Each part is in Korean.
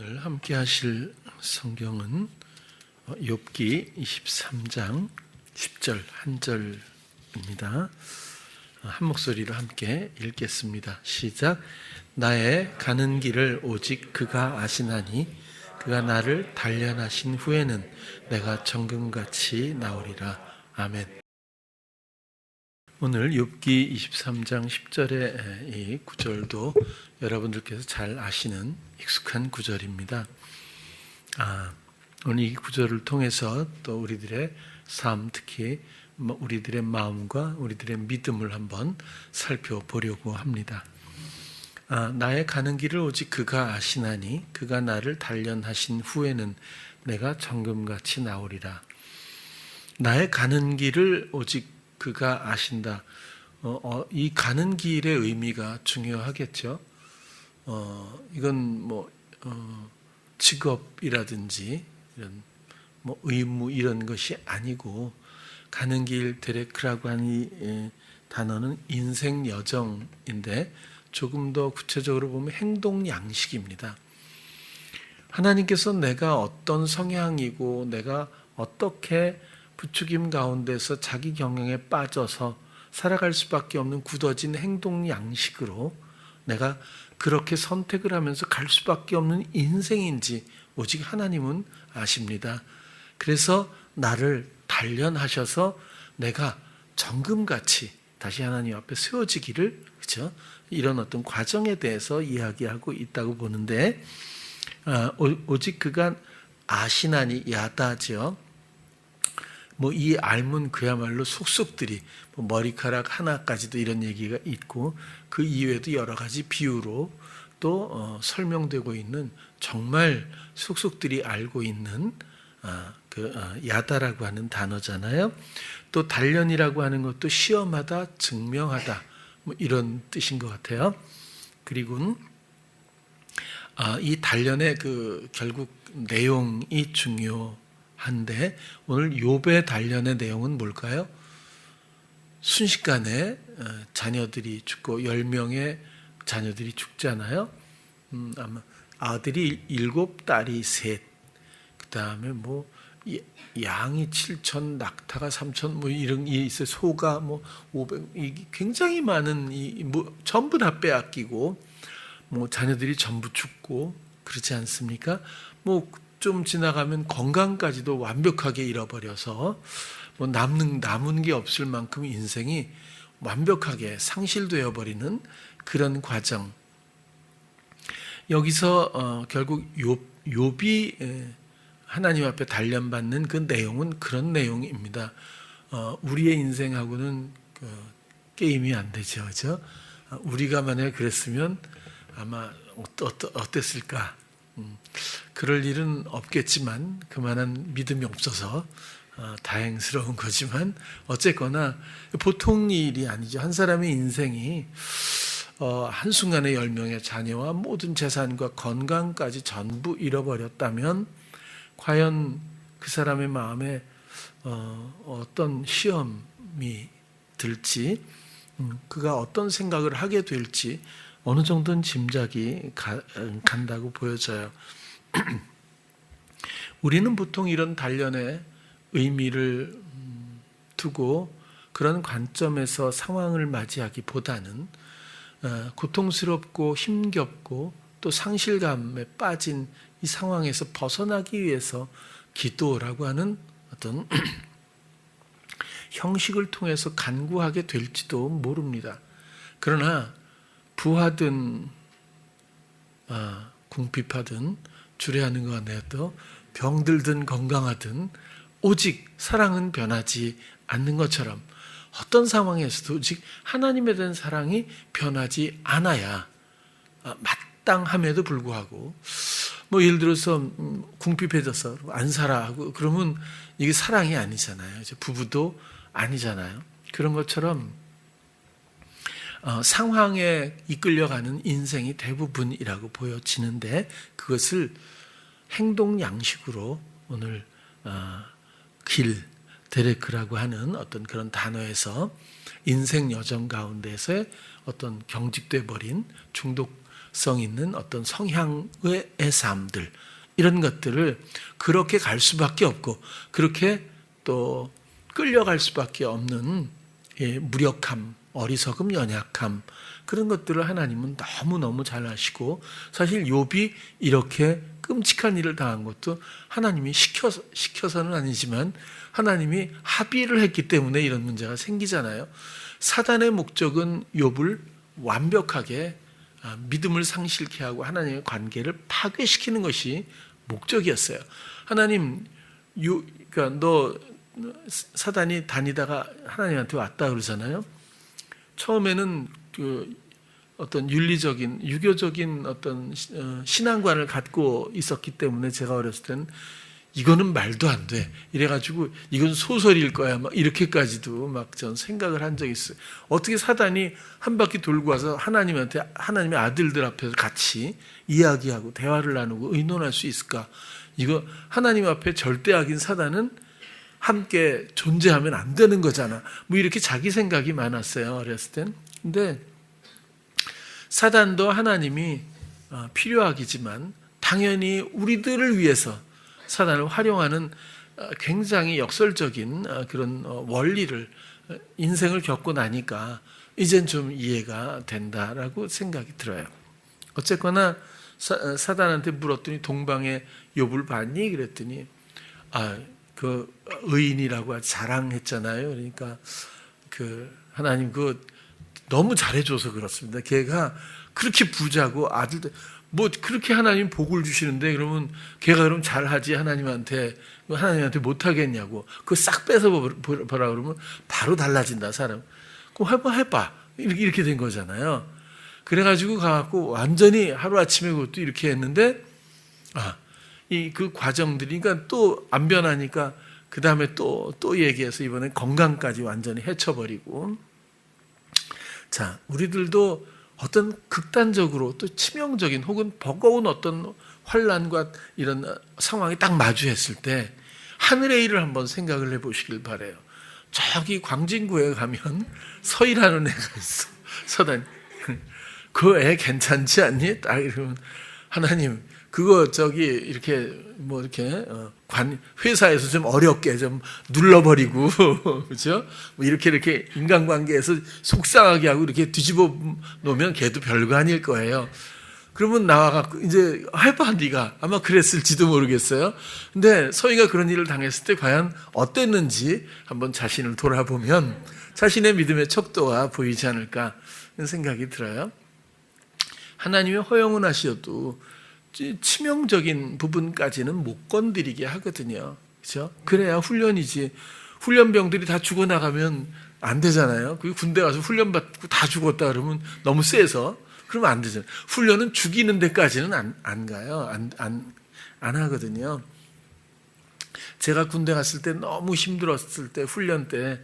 오늘 함께 하실 성경은 욥기 23장 10절 한 절입니다. 한 목소리로 함께 읽겠습니다. 시작. 나의 가는 길을 오직 그가 아시나니 그가 나를 단련하신 후에는 내가 정금같이 나오리라. 아멘. 오늘 욥기 23장 10절의 이 구절도 여러분들께서 잘 아시는 익숙한 구절입니다. 오늘 이 구절을 통해서 또 우리들의 삶, 특히 우리들의 마음과 우리들의 믿음을 한번 살펴보려고 합니다. 나의 가는 길을 오직 그가 아시나니 그가 나를 단련하신 후에는 내가 정금같이 나오리라. 나의 가는 길을 오직 그가 아신다. 이 가는 길의 의미가 중요하겠죠. 이건 직업이라든지 이런 의무 이런 것이 아니고 가는 길 데레크라고 하는 이 단어는 인생 여정인데 조금 더 구체적으로 보면 행동 양식입니다. 하나님께서 내가 어떤 성향이고 내가 어떻게 부추김 가운데서 자기 경영에 빠져서 살아갈 수밖에 없는 굳어진 행동 양식으로 내가 그렇게 선택을 하면서 갈 수밖에 없는 인생인지 오직 하나님은 아십니다. 그래서 나를 단련하셔서 내가 정금같이 다시 하나님 앞에 세워지기를, 그렇죠? 이런 어떤 과정에 대해서 이야기하고 있다고 보는데, 오직 그가 아시나니 야다죠. 이 알문 그야말로 속속들이 머리카락 하나까지도 이런 얘기가 있고 그 이외에도 여러 가지 비유로 또 설명되고 있는 정말 속속들이 알고 있는 야다라고 하는 단어잖아요. 또 단련이라고 하는 것도 시험하다, 증명하다 이런 뜻인 것 같아요. 그리고 이 단련의 결국 내용이 중요한데 오늘 욥의 단련의 내용은 뭘까요? 순식간에 자녀들이 죽고 10명의 자녀들이 죽잖아요. 아마 아들이 7, 딸이 3, 그 다음에 양이 7천, 낙타가 3천, 이런 게 있어요. 소가 500, 굉장히 많은 전부 다 빼앗기고, 자녀들이 전부 죽고, 그렇지 않습니까? 좀 지나가면 건강까지도 완벽하게 잃어버려서, 남은 게 없을 만큼 인생이 완벽하게 상실되어 버리는 그런 과정. 여기서 결국 욥이 하나님 앞에 단련받는 그 내용은 그런 내용입니다. 우리의 인생하고는 게임이 안 되죠, 그렇죠? 우리가 만약에 그랬으면 아마 어땠을까? 그럴 일은 없겠지만 그만한 믿음이 없어서 다행스러운 거지만 어쨌거나 보통 일이 아니죠. 한 사람의 인생이 한순간에 10명의 자녀와 모든 재산과 건강까지 전부 잃어버렸다면 과연 그 사람의 마음에 어떤 시험이 들지, 그가 어떤 생각을 하게 될지 어느 정도는 짐작이 간다고 보여져요. 우리는 보통 이런 단련에 의미를 두고 그런 관점에서 상황을 맞이하기보다는 고통스럽고 힘겹고 또 상실감에 빠진 이 상황에서 벗어나기 위해서 기도라고 하는 어떤 형식을 통해서 간구하게 될지도 모릅니다. 그러나 부하든 궁핍하든 주례하는 것 안에도 병들든 건강하든 오직 사랑은 변하지 않는 것처럼 어떤 상황에서도 오직 하나님에 대한 사랑이 변하지 않아야 마땅함에도 불구하고 예를 들어서 궁핍해져서 안 살아 하고 그러면 이게 사랑이 아니잖아요. 부부도 아니잖아요. 그런 것처럼 상황에 이끌려가는 인생이 대부분이라고 보여지는데 그것을 행동 양식으로 오늘 데레크라고 하는 어떤 그런 단어에서 인생 여정 가운데서의 어떤 경직돼 버린 성 있는 어떤 성향의 삶들, 이런 것들을 그렇게 갈 수밖에 없고 그렇게 또 끌려갈 수밖에 없는 무력함, 어리석음, 연약함, 그런 것들을 하나님은 너무너무 잘 아시고, 사실 욥이 이렇게 끔찍한 일을 당한 것도 하나님이 시켜서는 아니지만 하나님이 합의를 했기 때문에 이런 문제가 생기잖아요. 사단의 목적은 욥을 완벽하게 믿음을 상실케 하고 하나님의 관계를 파괴시키는 것이 목적이었어요. 하나님, 그러니까 너 사단이 다니다가 하나님한테 왔다 그러잖아요. 처음에는 그 어떤 윤리적인, 유교적인 어떤 신앙관을 갖고 있었기 때문에 제가 어렸을 때는 이거는 말도 안 돼, 이래가지고 이건 소설일 거야, 막 이렇게까지도 막 전 생각을 한 적이 있어요. 어떻게 사단이 한 바퀴 돌고 와서 하나님한테, 하나님의 아들들 앞에서 같이 이야기하고 대화를 나누고 의논할 수 있을까? 이거 하나님 앞에 절대 악인 사단은 함께 존재하면 안 되는 거잖아, 뭐 이렇게 자기 생각이 많았어요, 어렸을 땐. 근데 사단도 하나님이 필요하기지만 당연히 우리들을 위해서 사단을 활용하는 굉장히 역설적인 그런 원리를, 인생을 겪고 나니까 이젠 좀 이해가 된다라고 생각이 들어요. 어쨌거나 사단한테 물었더니 동방의 욥을 봤니? 그랬더니 그 의인이라고 자랑했잖아요. 그러니까 그 하나님 너무 잘해줘서 그렇습니다. 걔가 그렇게 부자고 아들도 뭐 그렇게 하나님 복을 주시는데 그러면 걔가 그럼 잘하지 하나님한테 못하겠냐고. 그거 싹 뺏어 보라 그러면 바로 달라진다, 사람. 그럼 해봐. 이렇게 된 거잖아요. 그래가지고 가갖고 완전히 하루아침에 그것도 이렇게 했는데 그 과정들이, 그러니까 또 안 변하니까 그 다음에 또 얘기해서 이번에 건강까지 완전히 해쳐버리고. 자, 우리들도 어떤 극단적으로 또 치명적인 혹은 버거운 어떤 환난과 이런 상황이 딱 마주했을 때 하늘의 일을 한번 생각을 해보시길 바라요. 저기 광진구에 가면 서희라는 애가 있어. 서단. 그 애 괜찮지 않니? 딱 이러면 하나님, 그거 이렇게 회사에서 좀 어렵게 좀 눌러버리고, 그죠? 뭐 이렇게 인간관계에서 속상하게 하고 이렇게 뒤집어 놓으면 걔도 별거 아닐 거예요. 그러면 나와갖고 이제 해봐, 네가. 아마 그랬을지도 모르겠어요. 근데 서희가 그런 일을 당했을 때 과연 어땠는지 한번 자신을 돌아보면 자신의 믿음의 척도가 보이지 않을까 생각이 들어요. 하나님의 허용은 하시어도 치명적인 부분까지는 못 건드리게 하거든요. 그렇죠? 그래야 훈련이지. 훈련병들이 다 죽어나가면 안 되잖아요. 그 군대 가서 훈련 받고 다 죽었다 그러면 너무 세서 그러면 안 되잖아요. 훈련은 죽이는 데까지는 안 가요. 안 하거든요. 제가 군대 갔을 때 너무 힘들었을 때, 훈련 때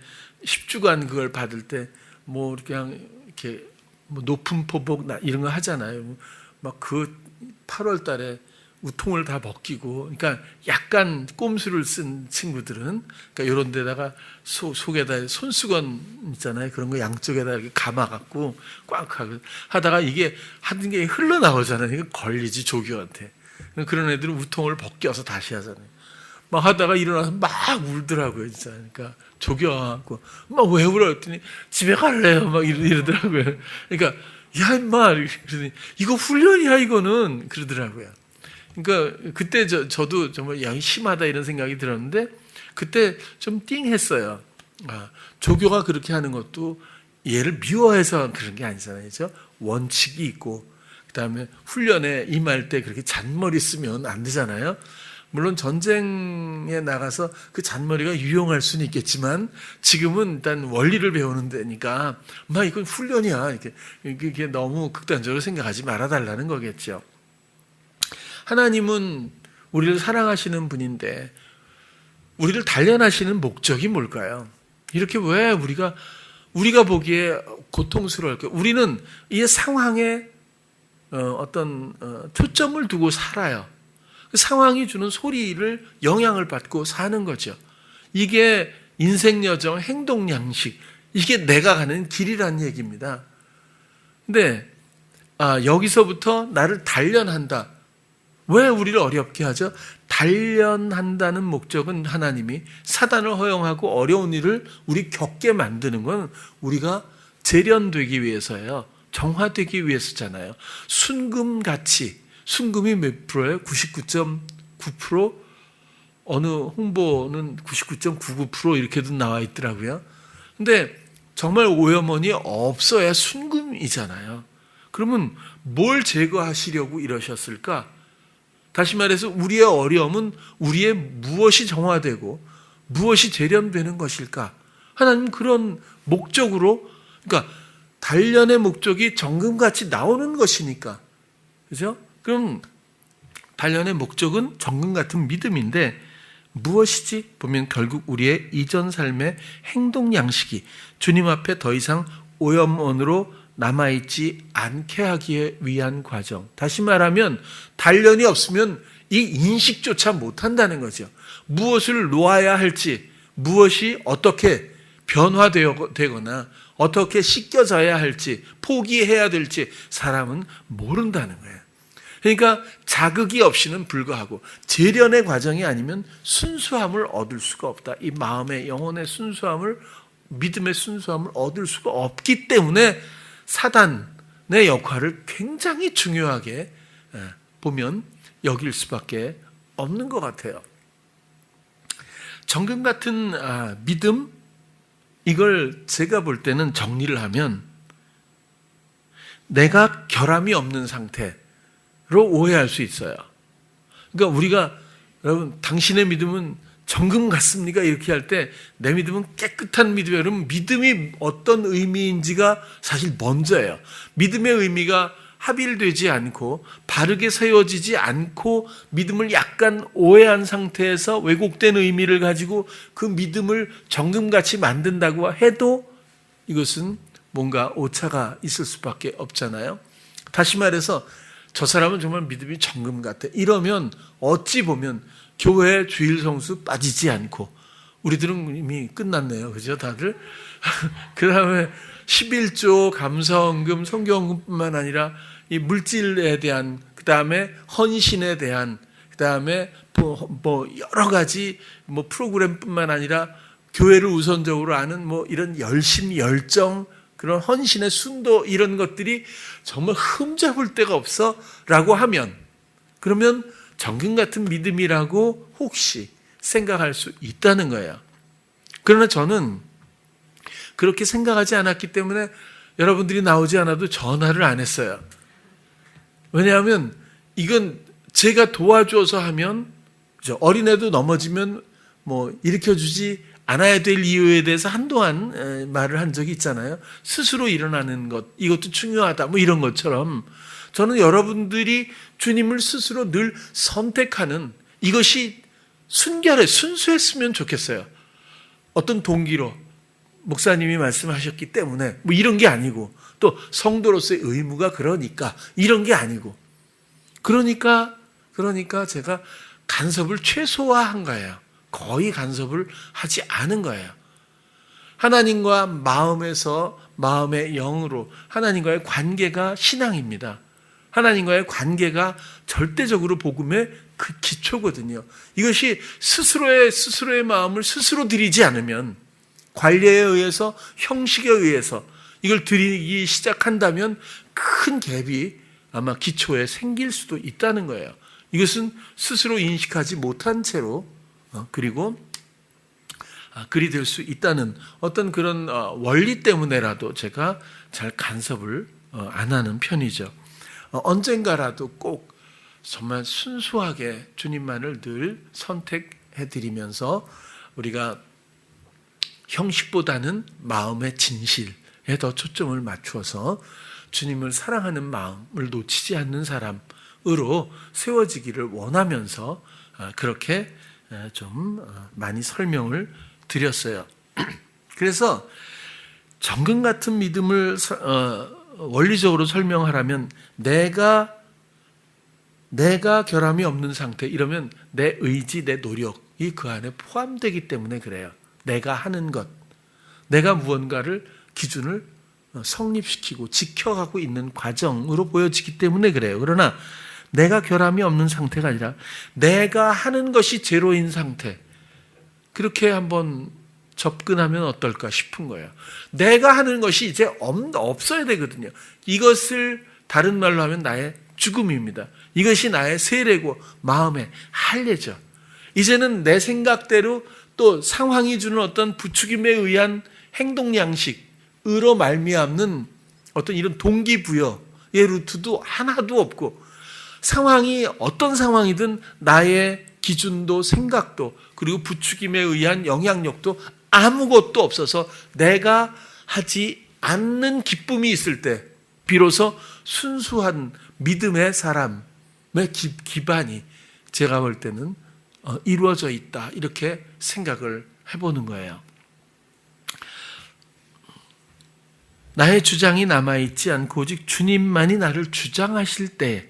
10주간 그걸 받을 때 뭐 그냥 이렇게 뭐 높은 포복 이런 거 하잖아요. 막 8월 달에 우통을 다 벗기고, 그러니까 약간 꼼수를 쓴 친구들은, 그러니까 이런 데다가 속에다 손수건 있잖아요. 그런 거 양쪽에다 이렇게 감아갖고 꽉 하다가 이게 하는 게 흘러나오잖아요. 이거 걸리지, 조교한테. 그런 애들은 우통을 벗겨서 다시 하잖아요. 막 하다가 일어나서 막 울더라고요, 진짜. 그러니까 조교 와갖고 막 왜 울어? 했더니 집에 갈래요. 막 이러더라고요. 그러니까 야, 임마. 그러더니 이거 훈련이야, 이거는. 그러더라고요. 그러니까 그때 저도 정말 야, 심하다 이런 생각이 들었는데 그때 좀 띵했어요. 조교가 그렇게 하는 것도 얘를 미워해서 그런 게 아니잖아요. 그렇죠? 원칙이 있고, 그 다음에 훈련에 임할 때 그렇게 잔머리 쓰면 안 되잖아요. 물론 전쟁에 나가서 그 잔머리가 유용할 수는 있겠지만 지금은 일단 원리를 배우는 데니까 이건 훈련이야. 이게 너무 극단적으로 생각하지 말아달라는 거겠죠. 하나님은 우리를 사랑하시는 분인데 우리를 단련하시는 목적이 뭘까요? 이렇게 왜 우리가 보기에 고통스러울까요? 우리는 이 상황에 어떤 초점을 두고 살아요. 그 상황이 주는 소리를 영향을 받고 사는 거죠. 이게 인생 여정, 행동 양식, 이게 내가 가는 길이라는 얘기입니다. 근데 여기서부터 나를 단련한다. 왜 우리를 어렵게 하죠? 단련한다는 목적은 하나님이 사단을 허용하고 어려운 일을 우리 겪게 만드는 건 우리가 재련되기 위해서예요. 정화되기 위해서잖아요. 순금같이, 순금이 몇 프로예요? 99.9%? 어느 홍보는 99.99% 이렇게도 나와 있더라고요. 근데 정말 오염원이 없어야 순금이잖아요. 그러면 뭘 제거하시려고 이러셨을까? 다시 말해서 우리의 어려움은 우리의 무엇이 정화되고 무엇이 재련되는 것일까? 하나님 그런 목적으로, 그러니까 단련의 목적이 정금같이 나오는 것이니까, 그죠? 그럼 단련의 목적은 정금 같은 믿음인데 무엇이지? 보면 결국 우리의 이전 삶의 행동 양식이 주님 앞에 더 이상 오염원으로 남아있지 않게 하기 위한 과정. 다시 말하면 단련이 없으면 이 인식조차 못한다는 거죠. 무엇을 놓아야 할지, 무엇이 어떻게 변화되거나 어떻게 씻겨져야 할지, 포기해야 될지 사람은 모른다는 거예요. 그러니까 자극이 없이는 불가하고 재련의 과정이 아니면 순수함을 얻을 수가 없다. 이 마음의 영혼의 순수함을, 믿음의 순수함을 얻을 수가 없기 때문에 사단의 역할을 굉장히 중요하게 보면 여길 수밖에 없는 것 같아요. 정금 같은 믿음, 이걸 제가 볼 때는 정리를 하면 내가 결함이 없는 상태로 오해할 수 있어요. 그러니까 우리가, 여러분, 당신의 믿음은 정금 같습니까? 이렇게 할 때 내 믿음은 깨끗한 믿음이에요. 여러분, 믿음이 어떤 의미인지가 사실 먼저예요. 믿음의 의미가 합일되지 않고 바르게 세워지지 않고 믿음을 약간 오해한 상태에서 왜곡된 의미를 가지고 그 믿음을 정금같이 만든다고 해도 이것은 뭔가 오차가 있을 수밖에 없잖아요. 다시 말해서 저 사람은 정말 믿음이 정금 같아. 이러면 어찌 보면 교회 주일 성수 빠지지 않고, 우리들은 이미 끝났네요. 그죠? 다들? 그 다음에 11조, 감사헌금, 성경헌금뿐만 아니라 이 물질에 대한, 그 다음에 헌신에 대한, 그 다음에 뭐 여러 가지 뭐 프로그램뿐만 아니라 교회를 우선적으로 아는 뭐 이런 열심, 열정, 그런 헌신의 순도, 이런 것들이 정말 흠잡을 데가 없어 라고 하면, 그러면 정금 같은 믿음이라고 혹시 생각할 수 있다는 거예요. 그러나 저는 그렇게 생각하지 않았기 때문에 여러분들이 나오지 않아도 전화를 안 했어요. 왜냐하면 이건 제가 도와줘서 하면, 어린애도 넘어지면 뭐 일으켜주지 않아야 될 이유에 대해서 한동안 말을 한 적이 있잖아요. 스스로 일어나는 것, 이것도 중요하다, 뭐 이런 것처럼 저는 여러분들이 주님을 스스로 늘 선택하는 이것이 순수했으면 좋겠어요. 어떤 동기로 목사님이 말씀하셨기 때문에 뭐 이런 게 아니고, 또 성도로서의 의무가 그러니까 이런 게 아니고, 그러니까 제가 간섭을 최소화한 거예요. 거의 간섭을 하지 않은 거예요. 하나님과 마음의 영으로 하나님과의 관계가 신앙입니다. 하나님과의 관계가 절대적으로 복음의 그 기초거든요. 이것이 스스로의 마음을 스스로 드리지 않으면, 관례에 의해서, 형식에 의해서 이걸 드리기 시작한다면 큰 갭이 아마 기초에 생길 수도 있다는 거예요. 이것은 스스로 인식하지 못한 채로 그리고 그리 될 수 있다는 어떤 그런 원리 때문에라도 제가 잘 간섭을 안 하는 편이죠. 언젠가라도 꼭 정말 순수하게 주님만을 늘 선택해드리면서 우리가 형식보다는 마음의 진실에 더 초점을 맞추어서 주님을 사랑하는 마음을 놓치지 않는 사람으로 세워지기를 원하면서 그렇게 좀 많이 설명을 드렸어요. 그래서 정금 같은 믿음을 원리적으로 설명하라면 내가 결함이 없는 상태, 이러면 내 의지, 내 노력이 그 안에 포함되기 때문에 그래요. 내가 하는 것, 내가 무언가를 기준을 성립시키고 지켜가고 있는 과정으로 보여지기 때문에 그래요. 그러나 내가 결함이 없는 상태가 아니라 내가 하는 것이 제로인 상태, 그렇게 한번 접근하면 어떨까 싶은 거예요. 내가 하는 것이 이제 없어야 되거든요. 이것을 다른 말로 하면 나의 죽음입니다. 이것이 나의 세례고 마음의 할례죠. 이제는 내 생각대로 또 상황이 주는 어떤 부추김에 의한 행동 양식으로 말미암는 어떤 이런 동기부여의 루트도 하나도 없고, 상황이 어떤 상황이든 나의 기준도 생각도 그리고 부추김에 의한 영향력도 아무것도 없어서 내가 하지 않는 기쁨이 있을 때 비로소 순수한 믿음의 사람의 기반이 제가 볼 때는 이루어져 있다, 이렇게 생각을 해보는 거예요. 나의 주장이 남아있지 않고 오직 주님만이 나를 주장하실 때,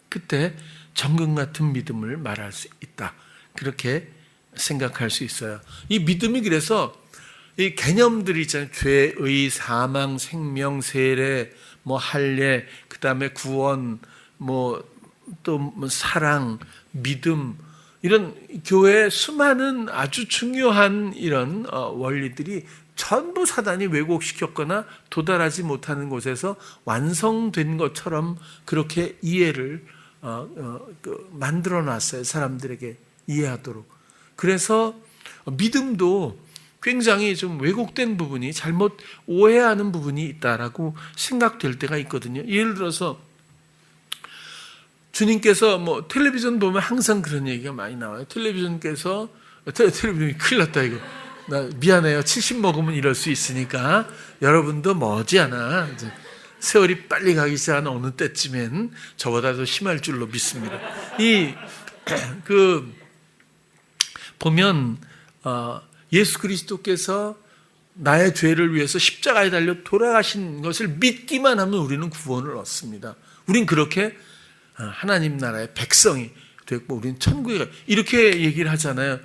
그때 정금 같은 믿음을 말할 수 있다, 그렇게 생각할 수 있어요. 이 믿음이 그래서 이 개념들이 있잖아요. 죄의, 사망, 생명, 세례, 할례, 그 다음에 구원, 또 사랑, 믿음, 이런 교회의 수많은 아주 중요한 이런 원리들이 전부 사단이 왜곡시켰거나 도달하지 못하는 곳에서 완성된 것처럼 그렇게 이해를 만들어놨어요. 사람들에게 이해하도록. 그래서 믿음도 굉장히 좀 왜곡된 부분이, 잘못 오해하는 부분이 있다라고 생각될 때가 있거든요. 예를 들어서 주님께서 텔레비전 보면 항상 그런 얘기가 많이 나와요. 텔레비전이 큰일 났다 이거. 나 미안해요. 70 먹으면 이럴 수 있으니까 여러분도 머지않아 이제 세월이 빨리 가기 시작한 어느 때쯤엔 저보다 더 심할 줄로 믿습니다. 보면 예수 그리스도께서 나의 죄를 위해서 십자가에 달려 돌아가신 것을 믿기만 하면 우리는 구원을 얻습니다. 우린 그렇게 하나님 나라의 백성이 됐고 우리는 천국에 가, 이렇게 얘기를 하잖아요.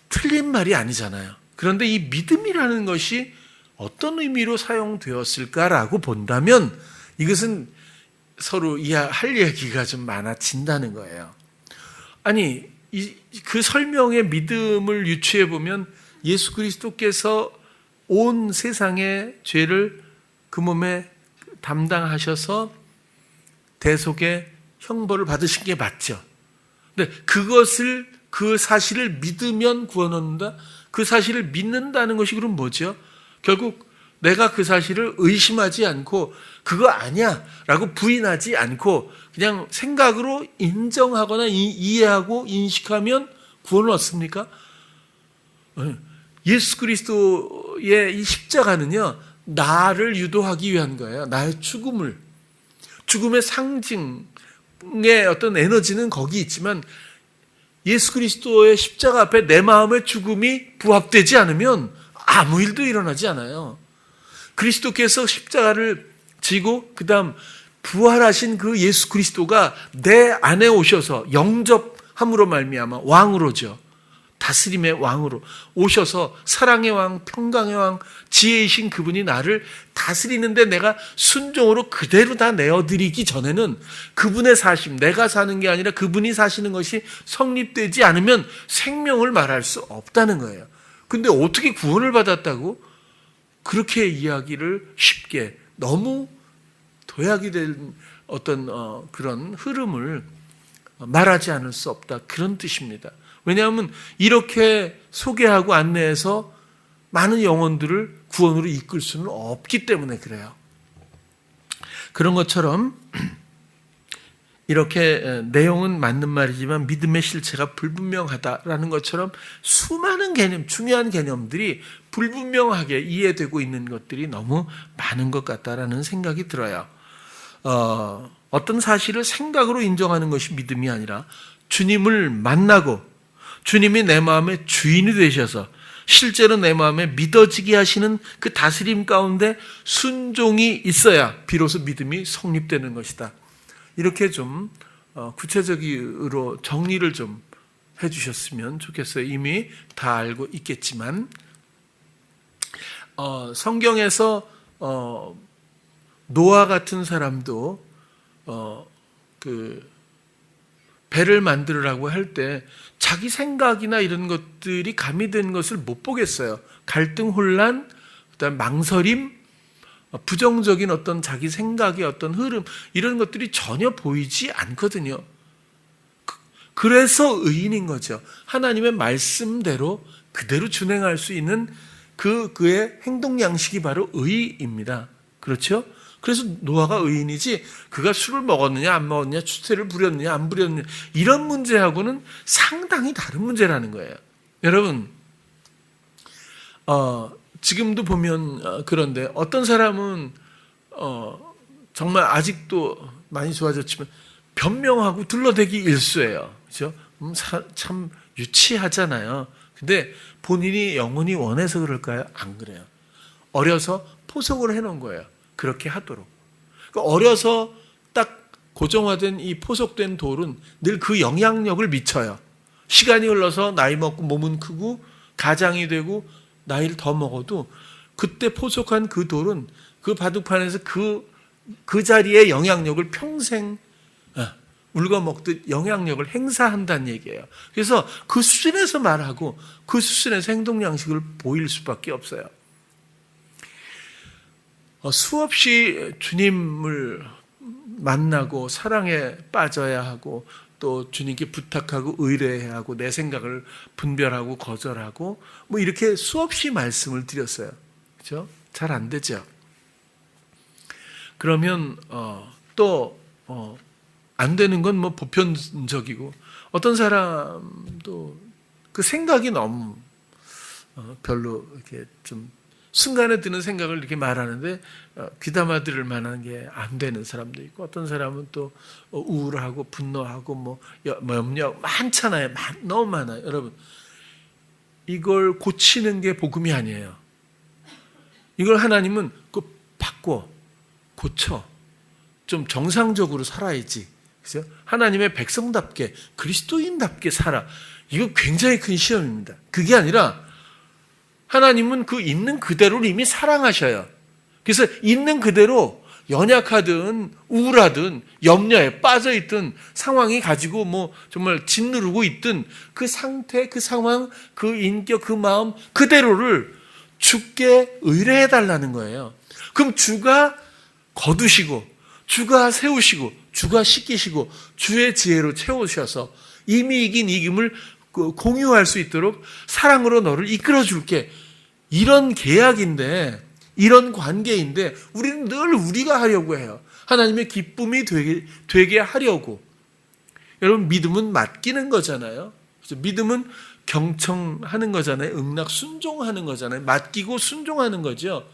틀린 말이 아니잖아요. 그런데 이 믿음이라는 것이 어떤 의미로 사용되었을까라고 본다면 이것은 서로 이해할 얘기가 좀 많아진다는 거예요. 아니, 그 설명의 믿음을 유추해 보면 예수 그리스도께서 온 세상의 죄를 그 몸에 담당하셔서 대속의 형벌을 받으신 게 맞죠. 근데 그 사실을 믿으면 구원 얻는다? 그 사실을 믿는다는 것이 그럼 뭐죠? 결국 내가 그 사실을 의심하지 않고 그거 아니야 라고 부인하지 않고 그냥 생각으로 인정하거나 이해하고 인식하면 구원을 얻습니까? 예수 그리스도의 이 십자가는요, 나를 유도하기 위한 거예요. 나의 죽음의 상징의 어떤 에너지는 거기 있지만 예수 그리스도의 십자가 앞에 내 마음의 죽음이 부합되지 않으면 아무 일도 일어나지 않아요. 그리스도께서 십자가를 지고 그다음 부활하신 그 예수 그리스도가 내 안에 오셔서 영접함으로 말미암아 왕으로죠. 다스림의 왕으로 오셔서 사랑의 왕, 평강의 왕, 지혜이신 그분이 나를 다스리는데 내가 순종으로 그대로 다 내어드리기 전에는 그분의 사심, 내가 사는 게 아니라 그분이 사시는 것이 성립되지 않으면 생명을 말할 수 없다는 거예요. 근데 어떻게 구원을 받았다고? 그렇게 이야기를 쉽게, 너무 도약이 된 어떤 그런 흐름을 말하지 않을 수 없다, 그런 뜻입니다. 왜냐하면 이렇게 소개하고 안내해서 많은 영혼들을 구원으로 이끌 수는 없기 때문에 그래요. 그런 것처럼 이렇게 내용은 맞는 말이지만 믿음의 실체가 불분명하다라는 것처럼 수많은 개념, 중요한 개념들이 불분명하게 이해되고 있는 것들이 너무 많은 것 같다라는 생각이 들어요. 어떤 사실을 생각으로 인정하는 것이 믿음이 아니라 주님을 만나고 주님이 내 마음의 주인이 되셔서 실제로 내 마음에 믿어지게 하시는 그 다스림 가운데 순종이 있어야 비로소 믿음이 성립되는 것이다. 이렇게 좀 구체적으로 정리를 좀 해주셨으면 좋겠어요. 이미 다 알고 있겠지만 성경에서 노아 같은 사람도 그 배를 만들으라고 할 때 자기 생각이나 이런 것들이 가미된 것을 못 보겠어요. 갈등, 혼란, 그다음 망설임, 부정적인 어떤 자기 생각의 어떤 흐름, 이런 것들이 전혀 보이지 않거든요. 그래서 의인인 거죠. 하나님의 말씀대로 그대로 준행할 수 있는 그의 행동 양식이 바로 의입니다. 그렇죠? 그래서 노아가 의인이지, 그가 술을 먹었느냐 안 먹었느냐, 추태를 부렸느냐 안 부렸느냐, 이런 문제하고는 상당히 다른 문제라는 거예요. 여러분, 지금도 보면 그런데 어떤 사람은 정말 아직도 많이 좋아졌지만 변명하고 둘러대기 일수예요. 그렇죠? 참 유치하잖아요. 근데 본인이 영혼이 원해서 그럴까요? 안 그래요. 어려서 포석을 해놓은 거예요. 그렇게 하도록. 그러니까 어려서 딱 고정화된 이 포석된 돌은 늘 그 영향력을 미쳐요. 시간이 흘러서 나이 먹고 몸은 크고 가장이 되고 나이를 더 먹어도 그때 포석한 그 돌은 그 바둑판에서 그 자리의 영향력을 평생 울거먹듯 영향력을 행사한다는 얘기예요. 그래서 그 수준에서 말하고 그 수준에서 행동 양식을 보일 수밖에 없어요. 수없이 주님을 만나고 사랑에 빠져야 하고 또 주님께 부탁하고 의뢰해야 하고 내 생각을 분별하고 거절하고 뭐 이렇게 수없이 말씀을 드렸어요. 그렇죠? 잘 안 되죠. 그러면 또 안 되는 건 뭐 보편적이고, 어떤 사람도 그 생각이 너무 별로 이렇게 좀 순간에 드는 생각을 이렇게 말하는데 귀담아 들을 만한 게 안 되는 사람도 있고, 어떤 사람은 또 우울하고 분노하고 뭐 염려 많잖아요. 너무 많아요. 여러분, 이걸 고치는 게 복음이 아니에요. 이걸 하나님은 바꿔 고쳐 좀 정상적으로 살아야지. 그죠? 하나님의 백성답게 그리스도인답게 살아. 이거 굉장히 큰 시험입니다. 그게 아니라 하나님은 그 있는 그대로를 이미 사랑하셔요. 그래서 있는 그대로 연약하든 우울하든 염려에 빠져있든 상황이 가지고 뭐 정말 짓누르고 있든 그 상태, 그 상황, 그 인격, 그 마음 그대로를 주께 의뢰해달라는 거예요. 그럼 주가 거두시고 주가 세우시고 주가 씻기시고 주의 지혜로 채우셔서 이미 이긴 이김을 공유할 수 있도록 사랑으로 너를 이끌어 줄게. 이런 계약인데, 이런 관계인데 우리는 늘 우리가 하려고 해요. 하나님의 기쁨이 되게 하려고. 여러분, 믿음은 맡기는 거잖아요. 믿음은 경청하는 거잖아요. 응낙 순종하는 거잖아요. 맡기고 순종하는 거죠.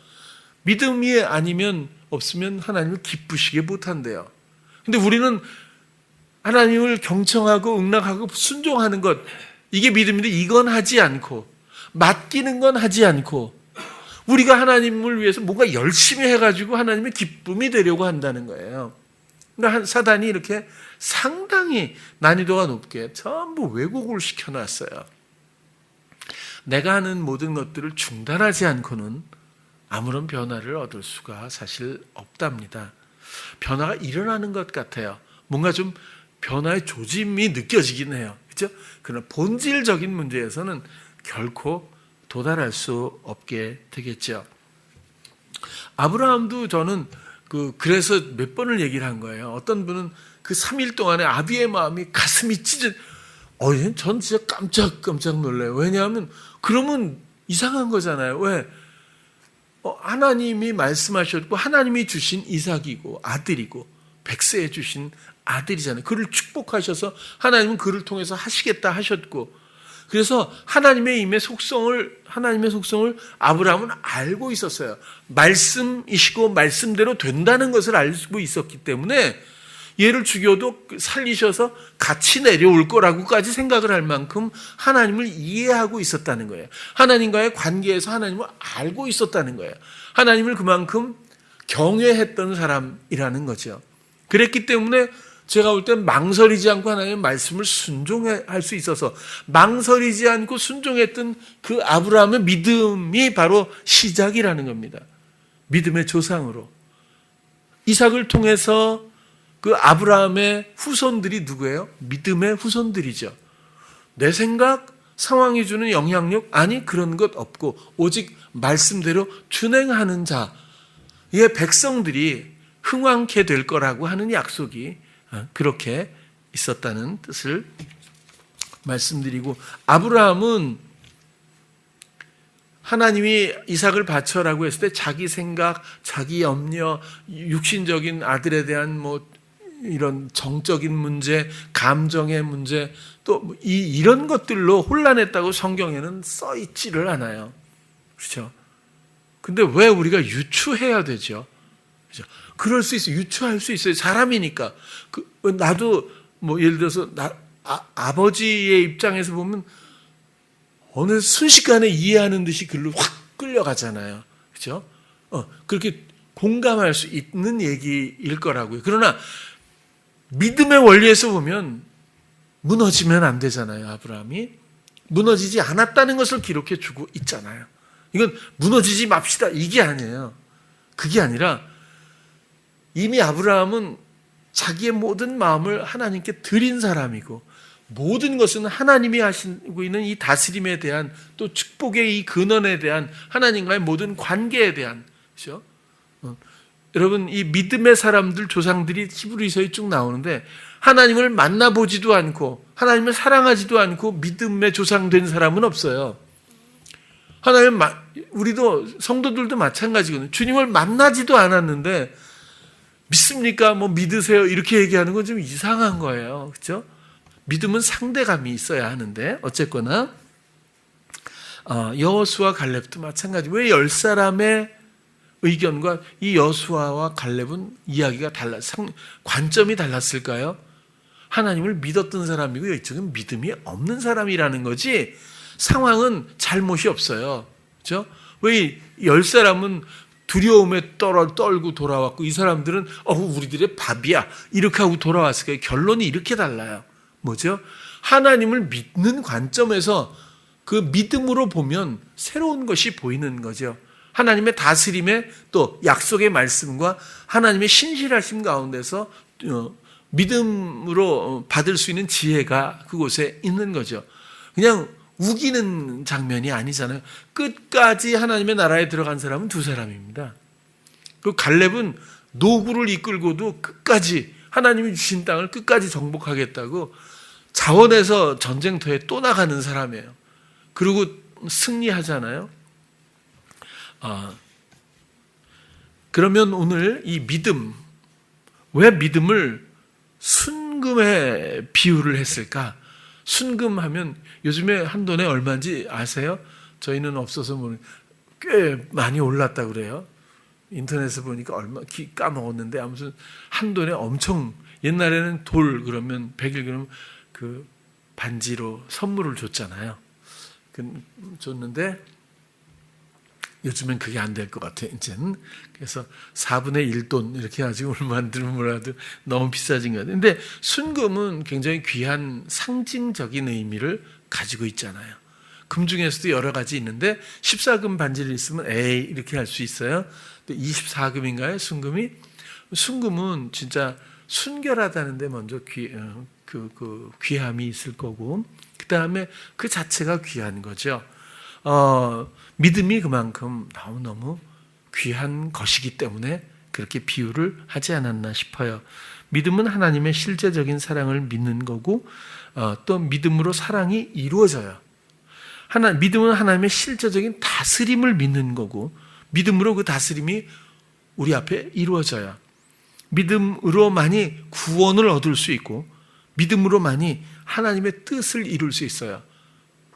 믿음이 아니면 없으면 하나님을 기쁘시게 못한대요. 근데 우리는 하나님을 경청하고 응낙하고 순종하는 것, 이게 믿음인데 이건 하지 않고, 맡기는 건 하지 않고, 우리가 하나님을 위해서 뭔가 열심히 해가지고 하나님의 기쁨이 되려고 한다는 거예요. 그러니까 사단이 이렇게 상당히 난이도가 높게 전부 왜곡을 시켜놨어요. 내가 하는 모든 것들을 중단하지 않고는 아무런 변화를 얻을 수가 사실 없답니다. 변화가 일어나는 것 같아요. 뭔가 좀 변화의 조짐이 느껴지긴 해요. 그렇죠? 그러나 본질적인 문제에서는 결코 도달할 수 없게 되겠죠. 아브라함도 저는 그래서 몇 번을 얘기를 한 거예요. 어떤 분은 그 3일 동안에 아비의 마음이 가슴이 찢은, 전 진짜 깜짝 놀라요. 왜냐하면 그러면 이상한 거잖아요. 왜? 하나님이 말씀하셨고 하나님이 주신 이삭이고 아들이고 백세에 주신 아들이잖아요. 그를 축복하셔서 하나님은 그를 통해서 하시겠다 하셨고, 그래서 하나님의 속성을 아브라함은 알고 있었어요. 말씀이시고 말씀대로 된다는 것을 알고 있었기 때문에 얘를 죽여도 살리셔서 같이 내려올 거라고까지 생각을 할 만큼 하나님을 이해하고 있었다는 거예요. 하나님과의 관계에서 하나님을 알고 있었다는 거예요. 하나님을 그만큼 경외했던 사람이라는 거죠. 그랬기 때문에 제가 볼 땐 망설이지 않고 하나님의 말씀을 순종할 수 있어서, 망설이지 않고 순종했던 그 아브라함의 믿음이 바로 시작이라는 겁니다. 믿음의 조상으로. 이삭을 통해서 그 아브라함의 후손들이 누구예요? 믿음의 후손들이죠. 내 생각, 상황이 주는 영향력, 아니 그런 것 없고 오직 말씀대로 준행하는 자의 백성들이 흥왕케 될 거라고 하는 약속이 그렇게 있었다는 뜻을 말씀드리고, 아브라함은 하나님이 이삭을 바쳐라고 했을 때 자기 생각, 자기 염려, 육신적인 아들에 대한 이런 정적인 문제, 감정의 문제, 또 이런 것들로 혼란했다고 성경에는 써 있지를 않아요. 그렇죠? 근데 왜 우리가 유추해야 되죠? 그렇죠? 그럴 수 있어요. 유추할 수 있어요. 사람이니까. 나도 예를 들어서 아버지의 입장에서 보면 어느 순식간에 이해하는 듯이 글로 확 끌려가잖아요. 그렇죠? 그렇게 공감할 수 있는 얘기일 거라고요. 그러나 믿음의 원리에서 보면 무너지면 안 되잖아요. 아브라함이 무너지지 않았다는 것을 기록해 주고 있잖아요. 이건 무너지지 맙시다 이게 아니에요. 그게 아니라 이미 아브라함은 자기의 모든 마음을 하나님께 드린 사람이고, 모든 것은 하나님이 하시고 있는 이 다스림에 대한, 또 축복의 이 근원에 대한, 하나님과의 모든 관계에 대한, 그렇죠? 여러분, 이 믿음의 사람들, 조상들이 히브리서에 쭉 나오는데 하나님을 만나보지도 않고 하나님을 사랑하지도 않고 믿음의 조상된 사람은 없어요. 우리도 성도들도 마찬가지거든요. 주님을 만나지도 않았는데 믿습니까? 믿으세요? 이렇게 얘기하는 건 좀 이상한 거예요. 그렇죠? 믿음은 상대감이 있어야 하는데, 어쨌거나 여호수아 갈렙도 마찬가지. 왜 10사람의 의견과 이 여호수아와 갈렙은 이야기가 관점이 달랐을까요? 하나님을 믿었던 사람이고 이쪽은 믿음이 없는 사람이라는 거지, 상황은 잘못이 없어요. 그렇죠? 왜 10사람은 두려움에 떨고 돌아왔고 이 사람들은 우리들의 밥이야 이렇게 하고 돌아왔을까요? 결론이 이렇게 달라요. 뭐죠? 하나님을 믿는 관점에서 그 믿음으로 보면 새로운 것이 보이는 거죠. 하나님의 다스림에 또 약속의 말씀과 하나님의 신실하심 가운데서 믿음으로 받을 수 있는 지혜가 그곳에 있는 거죠. 그냥 우기는 장면이 아니잖아요. 끝까지 하나님의 나라에 들어간 사람은 2사람입니다. 그 갈렙은 노구를 이끌고도 끝까지 하나님이 주신 땅을 끝까지 정복하겠다고 자원해서 전쟁터에 또 나가는 사람이에요. 그리고 승리하잖아요. 그러면 오늘 이 믿음, 왜 믿음을 순금에 비유를 했을까? 순금하면 요즘에 한 돈에 얼마인지 아세요? 저희는 없어서 꽤 많이 올랐다 그래요. 인터넷에 보니까 까먹었는데 아무튼 한 돈에 엄청, 옛날에는 돌 그러면 100일 그러면 그 반지로 선물을 줬잖아요. 줬는데 요즘엔 그게 안 될 것 같아요, 이제는. 그래서 4분의 1돈 이렇게 해가지고 만들면 뭐라도 너무 비싸진 것 같아요. 근데 순금은 굉장히 귀한 상징적인 의미를 가지고 있잖아요. 금 중에서도 여러 가지 있는데 14금 반지를 있으면 이렇게 할 수 있어요. 근데 24금인가요, 순금이? 순금은 진짜 순결하다는데 먼저 귀함이 있을 거고, 그 다음에 그 자체가 귀한 거죠. 믿음이 그만큼 너무너무 귀한 것이기 때문에 그렇게 비유를 하지 않았나 싶어요. 믿음은 하나님의 실제적인 사랑을 믿는 거고, 또 믿음으로 사랑이 이루어져요. 믿음은 하나님의 실제적인 다스림을 믿는 거고, 믿음으로 그 다스림이 우리 앞에 이루어져요. 믿음으로만이 구원을 얻을 수 있고, 믿음으로만이 하나님의 뜻을 이룰 수 있어요.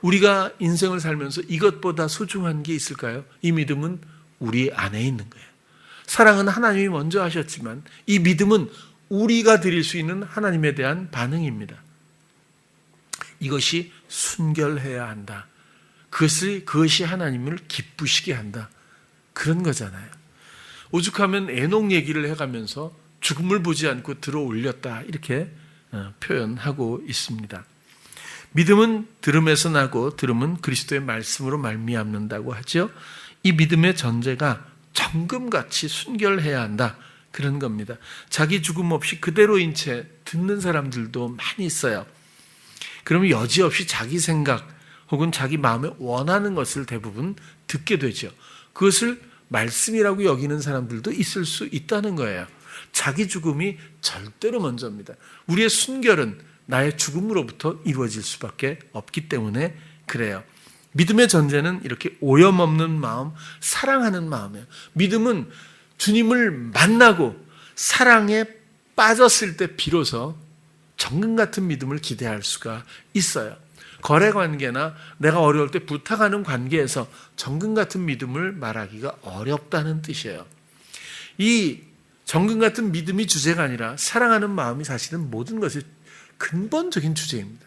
우리가 인생을 살면서 이것보다 소중한 게 있을까요? 이 믿음은 우리 안에 있는 거예요. 사랑은 하나님이 먼저 하셨지만 이 믿음은 우리가 드릴 수 있는 하나님에 대한 반응입니다. 이것이 순결해야 한다. 그것이 하나님을 기쁘시게 한다. 그런 거잖아요. 오죽하면 에녹 얘기를 해가면서 죽음을 보지 않고 들어 올렸다 이렇게 표현하고 있습니다. 믿음은 들음에서 나고 들음은 그리스도의 말씀으로 말미암는다고 하죠. 이 믿음의 전제가 정금같이 순결해야 한다. 그런 겁니다. 자기 죽음 없이 그대로인 채 듣는 사람들도 많이 있어요. 그러면 여지없이 자기 생각 혹은 자기 마음에 원하는 것을 대부분 듣게 되죠. 그것을 말씀이라고 여기는 사람들도 있을 수 있다는 거예요. 자기 죽음이 절대로 먼저입니다. 우리의 순결은 나의 죽음으로부터 이루어질 수밖에 없기 때문에 그래요. 믿음의 전제는 이렇게 오염 없는 마음, 사랑하는 마음이에요. 믿음은 주님을 만나고 사랑에 빠졌을 때 비로소 정금 같은 믿음을 기대할 수가 있어요. 거래 관계나 내가 어려울 때 부탁하는 관계에서 정금 같은 믿음을 말하기가 어렵다는 뜻이에요. 이 정금 같은 믿음이 주제가 아니라 사랑하는 마음이 사실은 모든 것의 근본적인 주제입니다.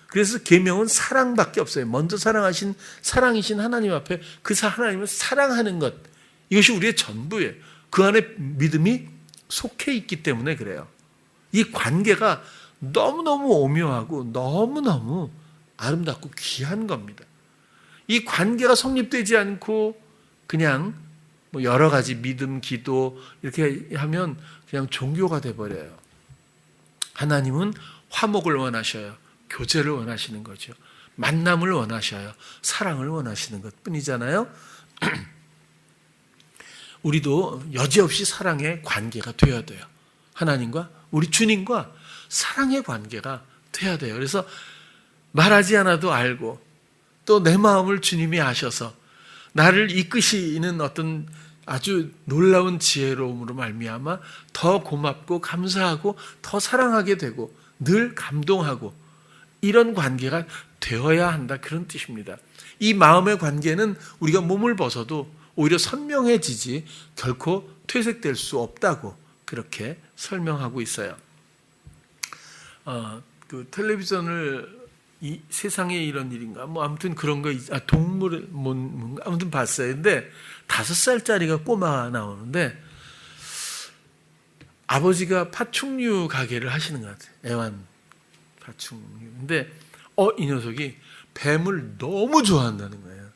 그래서 계명은 사랑밖에 없어요. 먼저 사랑이신 하나님 앞에 그 하나님을 사랑하는 것, 이것이 우리의 전부예요. 그 안에 믿음이 속해 있기 때문에 그래요. 이 관계가 너무너무 오묘하고 너무너무 아름답고 귀한 겁니다. 이 관계가 성립되지 않고 그냥 뭐 여러 가지 믿음, 기도 이렇게 하면 그냥 종교가 돼버려요. 하나님은 화목을 원하셔요. 교제를 원하시는 거죠. 만남을 원하셔요. 사랑을 원하시는 것 뿐이잖아요. 우리도 여지없이 사랑의 관계가 되어야 돼요. 하나님과 우리 주님과 사랑의 관계가 돼야 돼요. 그래서 말하지 않아도 알고 또 내 마음을 주님이 아셔서 나를 이끄시는 어떤 아주 놀라운 지혜로움으로 말미암아 더 고맙고 감사하고 더 사랑하게 되고 늘 감동하고 이런 관계가 되어야 한다, 그런 뜻입니다. 이 마음의 관계는 우리가 몸을 벗어도 오히려 선명해지지 결코 퇴색될 수 없다고 그렇게 설명하고 있어요. 그 텔레비전을 이 세상에 이런 일인가 뭐 아무튼 그런 거 동물 아무튼 봤어요. 근데 5살짜리가 꼬마가 나오는데 아버지가 파충류 가게를 하시는 것 같아요. 애완 파충류. 근데 이 녀석이 뱀을 너무 좋아한다는 거예요.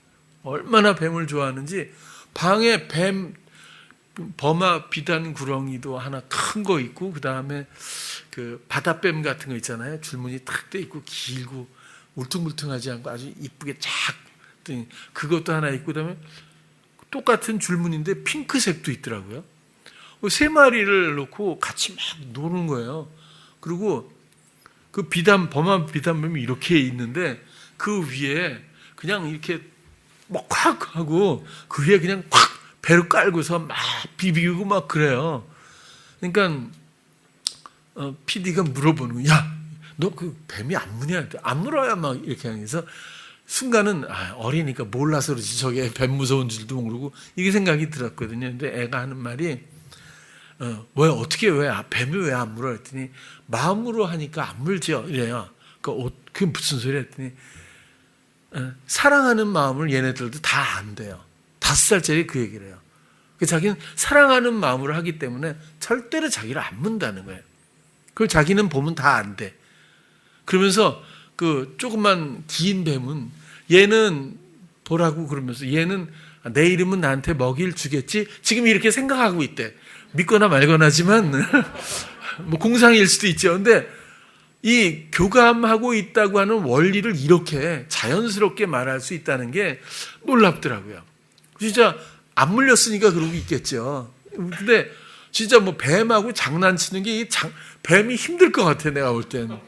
얼마나 뱀을 좋아하는지 방에 버마 비단 구렁이도 하나 큰 거 있고, 그 다음에 그 바다뱀 같은 거 있잖아요. 줄무늬 탁 돼 있고 길고 울퉁불퉁하지 않고 아주 이쁘게 쫙 그것도 하나 있고, 그다음에 똑같은 줄무늬인데 핑크색도 있더라고요. 3마리를 놓고 같이 막 노는 거예요. 그리고 그 버마 비단뱀이 이렇게 있는데 그 위에 그냥 이렇게 꽉 하고 그 위에 그냥 꽉 배를 깔고서 막 비비고 막 그래요. 그러니까 PD가 물어보는 거야. 야, 너 그 뱀이 안 무냐? 안 물어요. 막 이렇게 하면서 순간은 어리니까 몰라서 그렇지 저게 뱀 무서운 줄도 모르고 이게 생각이 들었거든요. 근데 애가 하는 말이 왜 뱀이 왜 안 물어? 했더니 마음으로 하니까 안 물죠. 이래요. 그게 무슨 소리 했더니 사랑하는 마음을 얘네들도 다 안 돼요. 5살짜리 그 얘기를 해요. 자기는 사랑하는 마음으로 하기 때문에 절대로 자기를 안 문다는 거예요. 그걸 자기는 보면 다 안 돼. 그러면서 그 조그만 긴 뱀은 얘는 보라고 그러면서 얘는 내 이름은 나한테 먹이를 주겠지? 지금 이렇게 생각하고 있대. 믿거나 말거나지만 뭐 공상일 수도 있죠. 근데 이 교감하고 있다고 하는 원리를 이렇게 자연스럽게 말할 수 있다는 게 놀랍더라고요. 진짜 안 물렸으니까 그러고 있겠죠. 근데 진짜 뭐 뱀하고 장난치는 게 뱀이 힘들 것 같아. 내가 볼 땐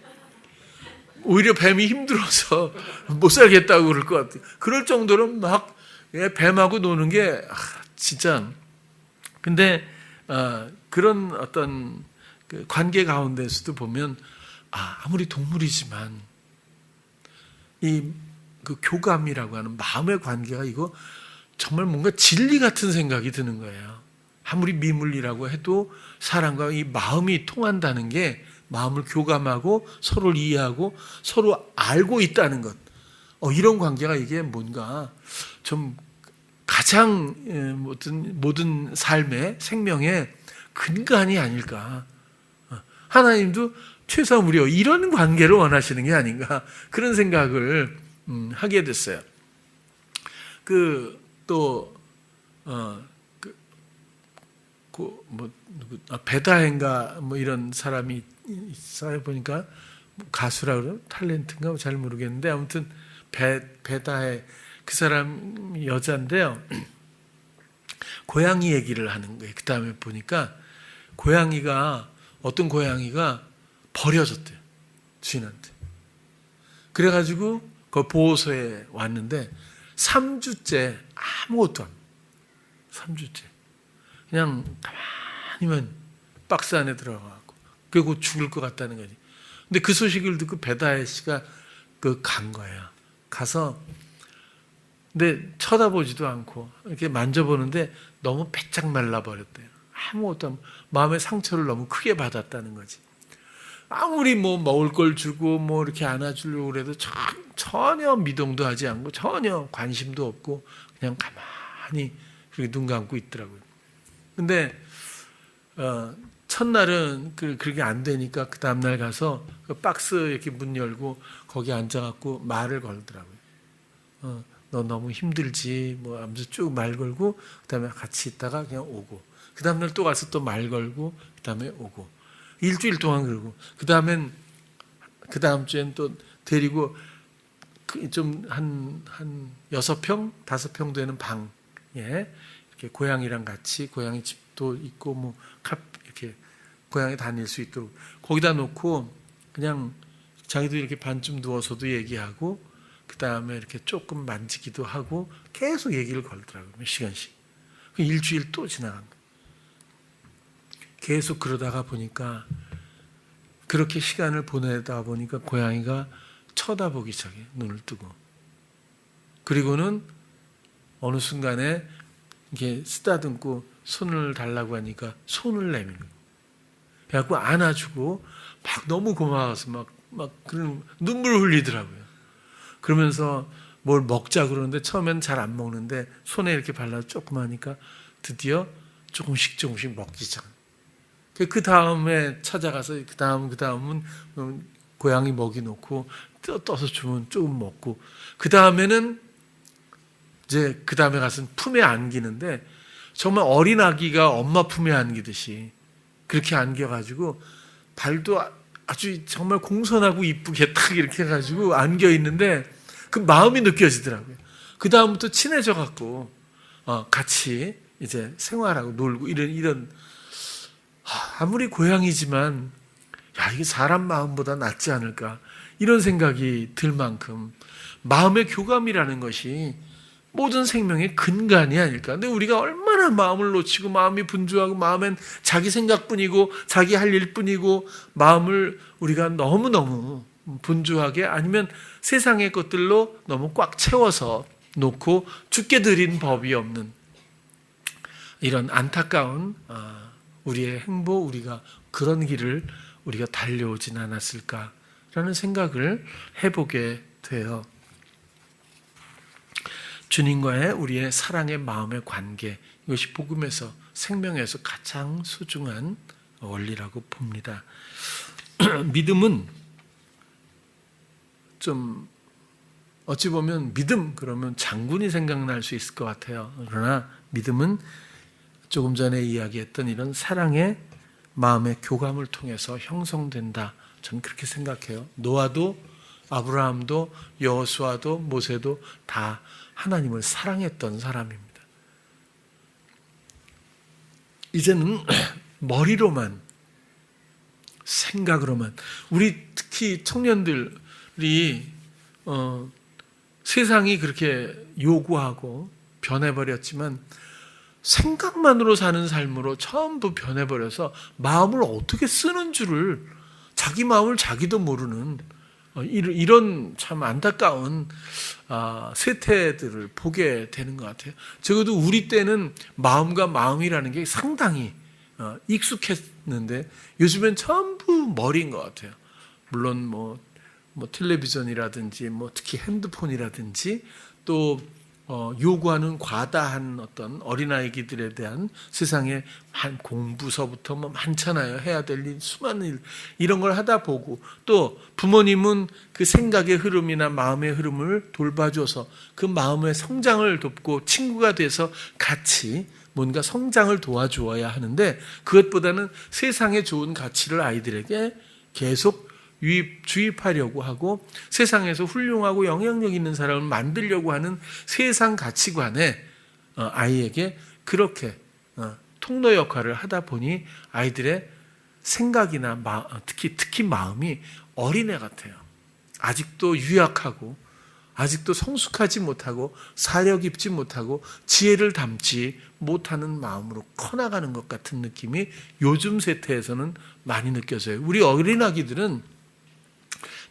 오히려 뱀이 힘들어서 못 살겠다고 그럴 것 같아. 그럴 정도로 막 뱀하고 노는 게 진짜. 근데 그런 어떤 그 관계 가운데서도 보면 아무리 동물이지만 그 교감이라고 하는 마음의 관계가 이거 정말 뭔가 진리 같은 생각이 드는 거예요. 아무리 미물이라고 해도 사람과 이 마음이 통한다는 게, 마음을 교감하고 서로를 이해하고 서로 알고 있다는 것, 이런 관계가 이게 뭔가 좀 가장 모든 삶의 생명의 근간이 아닐까. 하나님도 최소한 우리 이런 관계를 원하시는 게 아닌가, 그런 생각을 하게 됐어요. 베다인가 뭐 이런 사람이 있어요. 보니까 가수라 그래요? 탤런트인가 잘 모르겠는데 아무튼 베다의 그 사람 여자인데요. 고양이 얘기를 하는 거예요. 그 다음에 보니까 어떤 고양이가 버려졌대요. 주인한테. 그래가지고 그 보호소에 왔는데 3주째 아무것도 안 해요. 3주째. 그냥 가만히만 박스 안에 들어가고 그리고 죽을 것 같다는 거지. 근데 그 소식을 듣고 베다혜 씨가 간 거예요. 가서 근데 쳐다보지도 않고 이렇게 만져보는데 너무 빼짝 말라버렸대요. 아무것도 마음의 상처를 너무 크게 받았다는 거지. 아무리 뭐 먹을 걸 주고 뭐 이렇게 안아주려고 그래도 전혀 미동도 하지 않고 전혀 관심도 없고 그냥 가만히 그렇게 눈 감고 있더라고요. 근데 첫날은 그렇게 안 되니까 그 다음날 가서 그 박스 이렇게 문 열고 거기 앉아갖고 말을 걸더라고요. 너 너무 힘들지 뭐 하면서 쭉 말 걸고 그다음에 같이 있다가 그냥 오고 그 다음날 또 가서 또 말 걸고 그 다음에 오고 일주일 동안 그러고 그 다음엔 그 다음 주엔 또 데리고 좀 한 6평, 5평 되는 방에 이렇게 고양이랑 같이 고양이 집도 있고 뭐 이렇게 고양이 다닐 수 있도록 거기다 놓고 그냥 자기도 이렇게 반쯤 누워서도 얘기하고 그 다음에 이렇게 조금 만지기도 하고 계속 얘기를 걸더라고요. 몇 시간씩. 일주일 또 지나간 거예요. 계속 그러다가 보니까 그렇게 시간을 보내다 보니까 고양이가 쳐다보기 시작해. 눈을 뜨고. 그리고는 어느 순간에 이렇게 쓰다듬고 손을 달라고 하니까 손을 내미는 거예요. 그래갖고 안아주고 막 너무 고마워서 막 그런 눈물 흘리더라고요. 그러면서 뭘 먹자 그러는데 처음엔 잘 안 먹는데 손에 이렇게 발라서 조금 하니까 드디어 조금씩 먹기 시작. 그 다음에 찾아가서 그 다음은 고양이 먹이 놓고 떠서 주면 조금 먹고 그 다음에는 이제 그 다음에 가서 품에 안기는데 정말 어린 아기가 엄마 품에 안기듯이 그렇게 안겨가지고 발도 아주 정말 공손하고 이쁘게 탁 이렇게 해가지고 안겨 있는데 그 마음이 느껴지더라고요. 그 다음부터 친해져 갖고 같이 이제 생활하고 놀고 이런 아무리 고양이지만 이게 사람 마음보다 낫지 않을까 이런 생각이 들 만큼 마음의 교감이라는 것이 모든 생명의 근간이 아닐까. 근데 우리가 얼마나 마음을 놓치고 마음이 분주하고 마음엔 자기 생각뿐이고 자기 할 일뿐이고 마음을 우리가 너무너무 분주하게 아니면 세상의 것들로 너무 꽉 채워서 놓고 죽게 드린 법이 없는 이런 안타까운 우리의 행보, 우리가 그런 길을 우리가 달려오진 않았을까라는 생각을 해보게 돼요. 주님과의 우리의 사랑의 마음의 관계, 이것이 복음에서 생명에서 가장 소중한 원리라고 봅니다. 믿음은 좀 어찌 보면 믿음 그러면 장군이 생각날 수 있을 것 같아요. 그러나 믿음은 조금 전에 이야기했던 이런 사랑의 마음의 교감을 통해서 형성된다. 저는 그렇게 생각해요. 노아도 아브라함도 여호수아도 모세도 다 하나님을 사랑했던 사람입니다. 이제는 머리로만 생각으로만 우리 특히 청년들이 세상이 그렇게 요구하고 변해버렸지만 생각만으로 사는 삶으로 전부 변해버려서 마음을 어떻게 쓰는 줄을 자기 마음을 자기도 모르는 이런 참 안타까운 세태들을 보게 되는 것 같아요. 적어도 우리 때는 마음과 마음이라는 게 상당히 익숙했는데 요즘엔 전부 머리인 것 같아요. 물론 뭐 텔레비전이라든지 특히 핸드폰이라든지 또 요구하는 과다한 어떤 어린아이들에 대한 세상의 공부서부터 많잖아요. 해야 될 일, 수많은 일, 이런 걸 하다 보고 또 부모님은 그 생각의 흐름이나 마음의 흐름을 돌봐줘서 그 마음의 성장을 돕고 친구가 돼서 같이 뭔가 성장을 도와주어야 하는데 그것보다는 세상에 좋은 가치를 아이들에게 계속 주입하려고 하고 세상에서 훌륭하고 영향력 있는 사람을 만들려고 하는 세상 가치관에 아이에게 그렇게 통로 역할을 하다 보니 아이들의 생각이나 특히 마음이 어린애 같아요. 아직도 유약하고 아직도 성숙하지 못하고 사려 깊지 못하고 지혜를 담지 못하는 마음으로 커나가는 것 같은 느낌이 요즘 세태에서는 많이 느껴져요. 우리 어린아기들은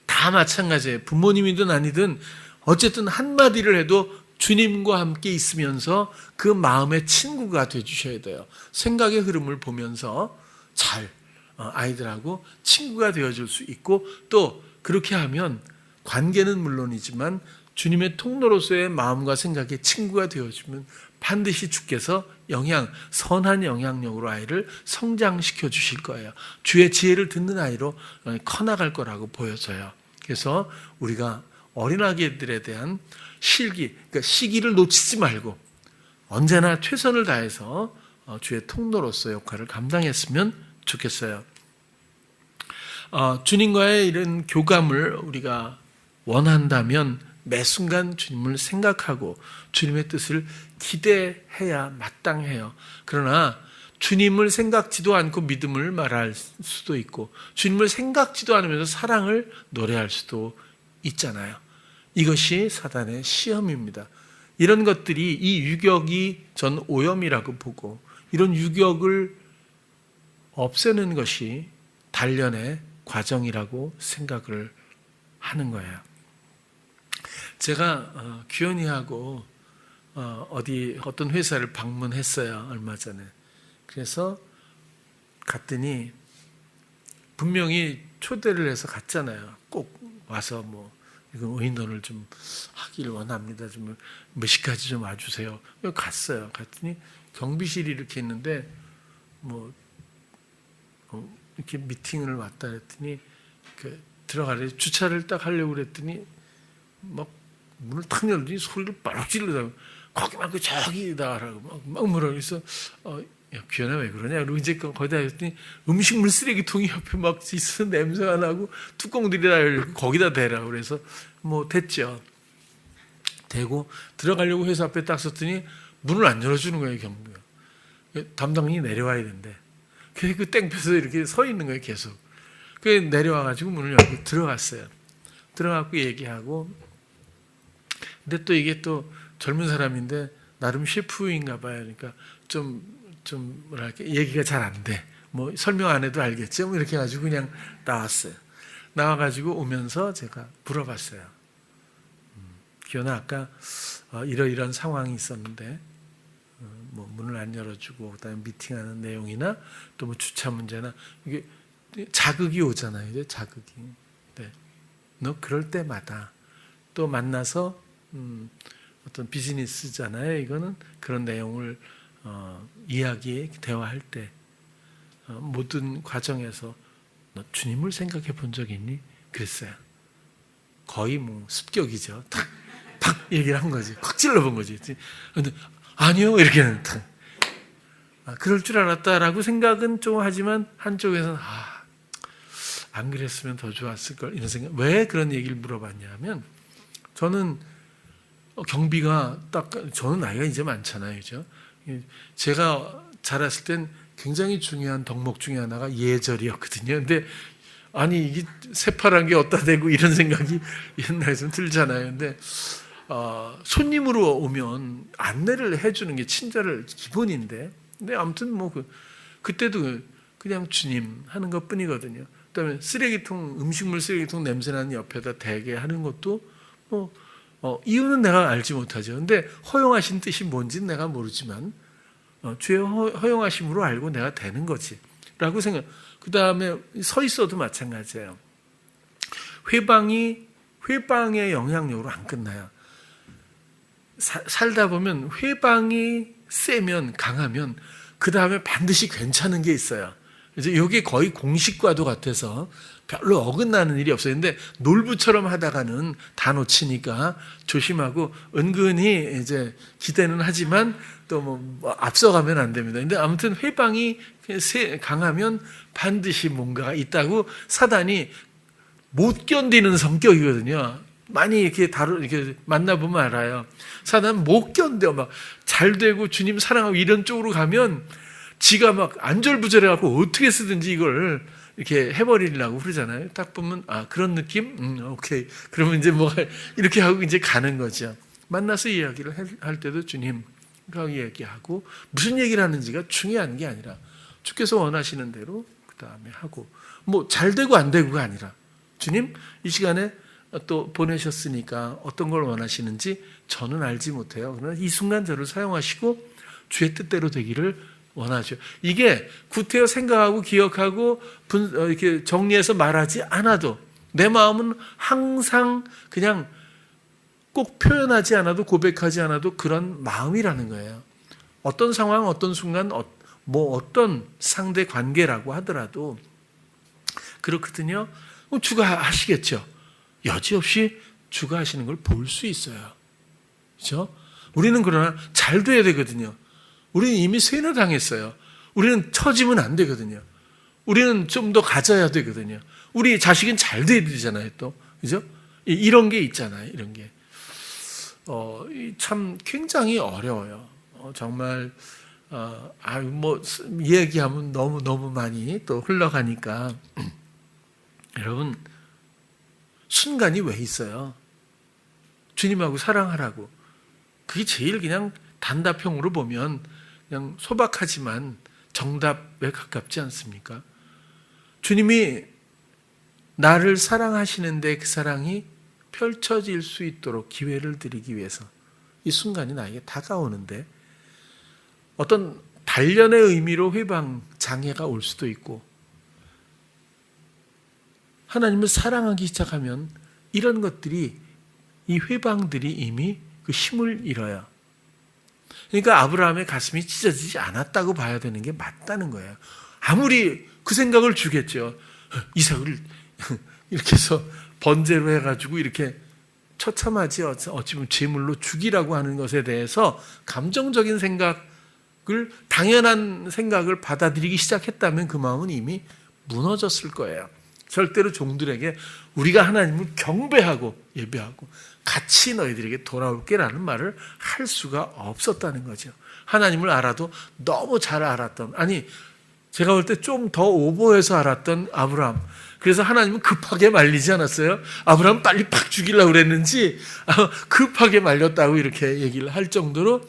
다 마찬가지예요. 부모님이든 아니든 어쨌든 한마디를 해도 주님과 함께 있으면서 그 마음의 친구가 되어주셔야 돼요. 생각의 흐름을 보면서 잘 아이들하고 친구가 되어줄 수 있고 또 그렇게 하면 관계는 물론이지만 주님의 통로로서의 마음과 생각의 친구가 되어주면 반드시 주께서 선한 영향력으로 아이를 성장시켜 주실 거예요. 주의 지혜를 듣는 아이로 커나갈 거라고 보여져요. 그래서 우리가 어린아이들에 대한 그러니까 시기를 놓치지 말고 언제나 최선을 다해서 주의 통로로서 역할을 감당했으면 좋겠어요. 주님과의 이런 교감을 우리가 원한다면 매 순간 주님을 생각하고 주님의 뜻을 기대해야 마땅해요. 그러나 주님을 생각지도 않고 믿음을 말할 수도 있고 주님을 생각지도 않으면서 사랑을 노래할 수도 있잖아요. 이것이 사단의 시험입니다. 이런 것들이 이 유격이 전 오염이라고 보고 이런 유격을 없애는 것이 단련의 과정이라고 생각을 하는 거예요. 제가 규현이하고 어떤 회사를 방문했어요. 얼마 전에. 그래서 갔더니 분명히 초대를 해서 갔잖아요. 꼭 와서 이건 의논을 좀 하기를 원합니다. 좀 몇 시까지 좀 와주세요. 갔어요. 갔더니 경비실이 이렇게 있는데 이렇게 미팅을 왔다 그랬더니 들어가래 주차를 딱 하려고 그랬더니 막 문을 탁 열더니 소리를 빠르게 지르다가 거기 말고 저기다라고 막 뭐라 그래서 야 귀현아 왜 그러냐 그리고 이제 거기다 했더니 음식물 쓰레기통이 옆에 막 있어서 냄새가 나고 뚜껑들이 다 열리고 거기다 대라 그래서 됐죠. 대고 들어가려고 회사 앞에 딱 섰더니 문을 안 열어주는 거예요. 경비가 담당이 내려와야 된대. 그래서 그 땡볕에서 이렇게 서 있는 거예요. 계속. 그래서 내려와가지고 문을 열고 들어갔어요. 들어가고 얘기하고 근데 또 이게 또 젊은 사람인데 나름 셰프인가 봐요. 그러니까 좀 뭐랄까 얘기가 잘 안 돼. 설명 안 해도 알겠죠. 이렇게 해가지고 그냥 나왔어요. 나와가지고 오면서 제가 물어봤어요. 기현아 아까 이러이러한 상황이 있었는데 문을 안 열어주고 그다음에 미팅하는 내용이나 또 주차 문제나 이게 자극이 오잖아요. 이제 자극이. 네. 너 그럴 때마다 또 만나서 어떤 비즈니스잖아요. 이거는 그런 내용을 대화할 때 모든 과정에서 너 주님을 생각해 본 적 있니? 그랬어요. 거의 습격이죠. 탁 얘기를 한 거지. 확 찔러본 거지. 근데 아니요 이렇게는 탁. 그럴 줄 알았다라고 생각은 좀 하지만 한쪽에서는 안 그랬으면 더 좋았을 걸 이런 생각. 왜 그런 얘기를 물어봤냐면 저는 경비가 저는 나이가 이제 많잖아요, 그죠? 제가 자랐을 땐 굉장히 중요한 덕목 중에 하나가 예절이었거든요. 근데 아니 이게 새파란 게 어디다 대고 이런 생각이 옛날에 좀 들잖아요. 근데 손님으로 오면 안내를 해주는 게 친절을 기본인데, 근데 아무튼 그때도 그냥 주님 하는 것 뿐이거든요. 그다음에 음식물 쓰레기통 냄새나는 옆에다 대게 하는 것도 이유는 내가 알지 못하죠. 근데 허용하신 뜻이 뭔지는 내가 모르지만 주의 허용하심으로 알고 내가 되는 거지 라고 생각. 그 다음에 서 있어도 마찬가지예요. 회방의 영향력으로 안 끝나요. 살다 보면 회방이 세면 강하면 그 다음에 반드시 괜찮은 게 있어요. 이제 이게 거의 공식과도 같아서 별로 어긋나는 일이 없어요. 근데 놀부처럼 하다가는 다 놓치니까 조심하고 은근히 이제 기대는 하지만 또 뭐 앞서가면 안 됩니다. 근데 아무튼 회방이 강하면 반드시 뭔가가 있다고 사단이 못 견디는 성격이거든요. 많이 이렇게 만나보면 알아요. 사단은 못 견뎌. 막 잘 되고 주님 사랑하고 이런 쪽으로 가면 지가 막 안절부절해갖고 어떻게 쓰든지 이걸 이렇게 해버리려고 그러잖아요. 딱 보면, 그런 느낌? 오케이. 그러면 이제 이렇게 하고 이제 가는 거죠. 만나서 이야기를 할 때도 주님과 이야기하고 무슨 얘기를 하는지가 중요한 게 아니라 주께서 원하시는 대로 그 다음에 하고 잘 되고 안 되고가 아니라 주님 이 시간에 또 보내셨으니까 어떤 걸 원하시는지 저는 알지 못해요. 그러나 이 순간 저를 사용하시고 주의 뜻대로 되기를 원하죠. 이게 구태여 생각하고 기억하고 이렇게 정리해서 말하지 않아도 내 마음은 항상 그냥 꼭 표현하지 않아도 고백하지 않아도 그런 마음이라는 거예요. 어떤 상황, 어떤 순간, 어떤 상대 관계라고 하더라도 그렇거든요. 주가 하시겠죠. 여지없이 주가 하시는 걸 볼 수 있어요. 그렇죠? 우리는 그러나 잘 돼야 되거든요. 우리는 이미 쇠뇌 당했어요. 우리는 처지면 안 되거든요. 우리는 좀 더 가져야 되거든요. 우리 자식은 잘 돼야 되잖아요, 또. 그죠? 이런 게 있잖아요, 이런 게. 참 굉장히 어려워요. 정말, 얘기하면 너무 많이 또 흘러가니까. 여러분, 순간이 왜 있어요? 주님하고 사랑하라고. 그게 제일 그냥 단답형으로 보면 그냥 소박하지만 정답에 가깝지 않습니까? 주님이 나를 사랑하시는데 그 사랑이 펼쳐질 수 있도록 기회를 드리기 위해서 이 순간이 나에게 다가오는데 어떤 단련의 의미로 회방 장애가 올 수도 있고 하나님을 사랑하기 시작하면 이런 것들이 이 회방들이 이미 그 힘을 잃어요. 그러니까 아브라함의 가슴이 찢어지지 않았다고 봐야 되는 게 맞다는 거예요. 아무리 그 생각을 주겠죠. 이삭을 이렇게 해서 번제로 해가지고 이렇게 처참하지 어찌 보면 제물로 죽이라고 하는 것에 대해서 감정적인 생각을 당연한 생각을 받아들이기 시작했다면 그 마음은 이미 무너졌을 거예요. 절대로 종들에게 우리가 하나님을 경배하고 예배하고 같이 너희들에게 돌아올게라는 말을 할 수가 없었다는 거죠. 하나님을 알아도 너무 잘 알았던, 제가 볼 때 좀 더 오버해서 알았던 아브라함. 그래서 하나님은 급하게 말리지 않았어요. 아브라함 빨리 팍 죽이려고 그랬는지 급하게 말렸다고 이렇게 얘기를 할 정도로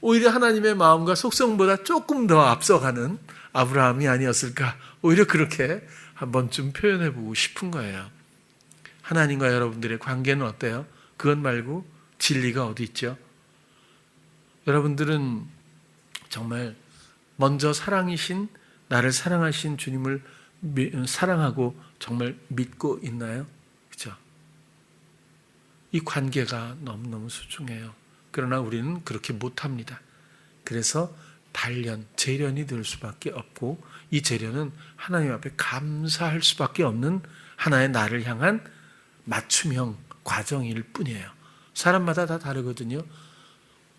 오히려 하나님의 마음과 속성보다 조금 더 앞서가는 아브라함이 아니었을까. 오히려 그렇게 한번 좀 표현해보고 싶은 거예요. 하나님과 여러분들의 관계는 어때요? 그것 말고 진리가 어디 있죠? 여러분들은 정말 먼저 사랑이신 나를 사랑하신 주님을 사랑하고 정말 믿고 있나요? 그렇죠? 이 관계가 너무너무 소중해요. 그러나 우리는 그렇게 못합니다. 그래서 재련이 될 수밖에 없고 이 재련은 하나님 앞에 감사할 수밖에 없는 하나의 나를 향한 맞춤형 과정일 뿐이에요. 사람마다 다 다르거든요.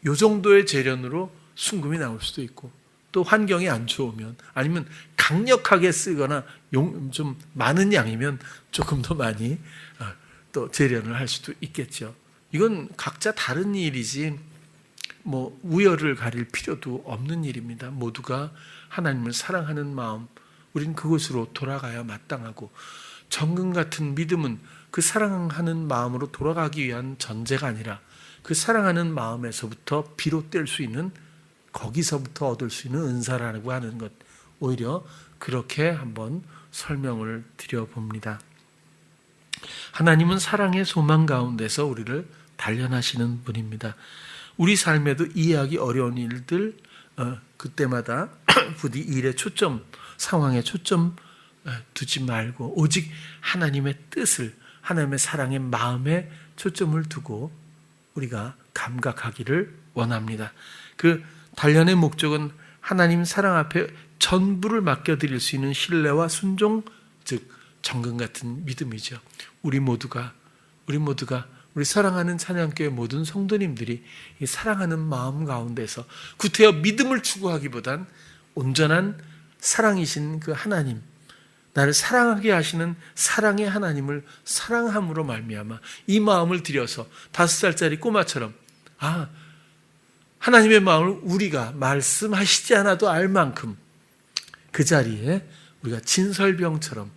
요 정도의 재련으로 순금이 나올 수도 있고 또 환경이 안 좋으면 아니면 강력하게 쓰거나 좀 많은 양이면 조금 더 많이 또 재련을 할 수도 있겠죠. 이건 각자 다른 일이지 우열을 가릴 필요도 없는 일입니다. 모두가 하나님을 사랑하는 마음, 우린 그곳으로 돌아가야 마땅하고 정금 같은 믿음은 그 사랑하는 마음으로 돌아가기 위한 전제가 아니라 그 사랑하는 마음에서부터 비롯될 수 있는 거기서부터 얻을 수 있는 은사라고 하는 것, 오히려 그렇게 한번 설명을 드려봅니다. 하나님은 사랑의 소망 가운데서 우리를 단련하시는 분입니다. 우리 삶에도 이해하기 어려운 일들 그때마다 부디 일에 초점, 상황에 초점 두지 말고 오직 하나님의 뜻을, 하나님의 사랑의 마음에 초점을 두고 우리가 감각하기를 원합니다. 그 단련의 목적은 하나님 사랑 앞에 전부를 맡겨드릴 수 있는 신뢰와 순종, 즉 정금 같은 믿음이죠. 우리 모두가 우리 사랑하는 찬양교회 모든 성도님들이 이 사랑하는 마음 가운데서 구태여 믿음을 추구하기보단 온전한 사랑이신 그 하나님, 나를 사랑하게 하시는 사랑의 하나님을 사랑함으로 말미암아 이 마음을 들여서 5살짜리 꼬마처럼 하나님의 마음을 우리가 말씀하시지 않아도 알 만큼 그 자리에 우리가 진설병처럼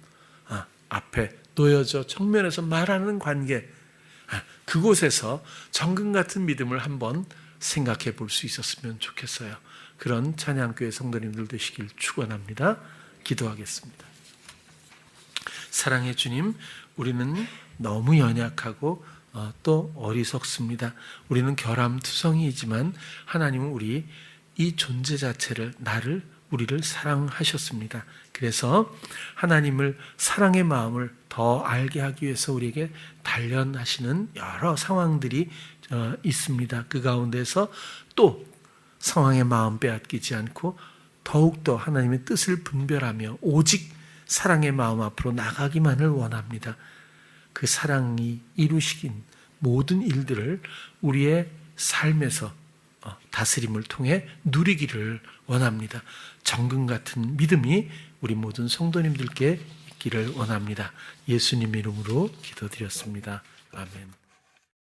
앞에 놓여져 정면에서 말하는 관계, 그곳에서 정금 같은 믿음을 한번 생각해 볼 수 있었으면 좋겠어요. 그런 찬양교회 성도님들 되시길 축원합니다. 기도하겠습니다. 사랑의 주님, 우리는 너무 연약하고 또 어리석습니다. 우리는 결함투성이지만 하나님은 우리 이 존재 자체를, 우리를 사랑하셨습니다. 그래서 하나님을 사랑의 마음을 더 알게 하기 위해서 우리에게 단련하시는 여러 상황들이 있습니다. 그 가운데서 또 상황의 마음 빼앗기지 않고 더욱더 하나님의 뜻을 분별하며 오직 사랑의 마음 앞으로 나가기만을 원합니다. 그 사랑이 이루시긴 모든 일들을 우리의 삶에서 다스림을 통해 누리기를 원합니다. 정금 같은 믿음이 우리 모든 성도님들께 있기를 원합니다. 예수님 이름으로 기도드렸습니다. 아멘.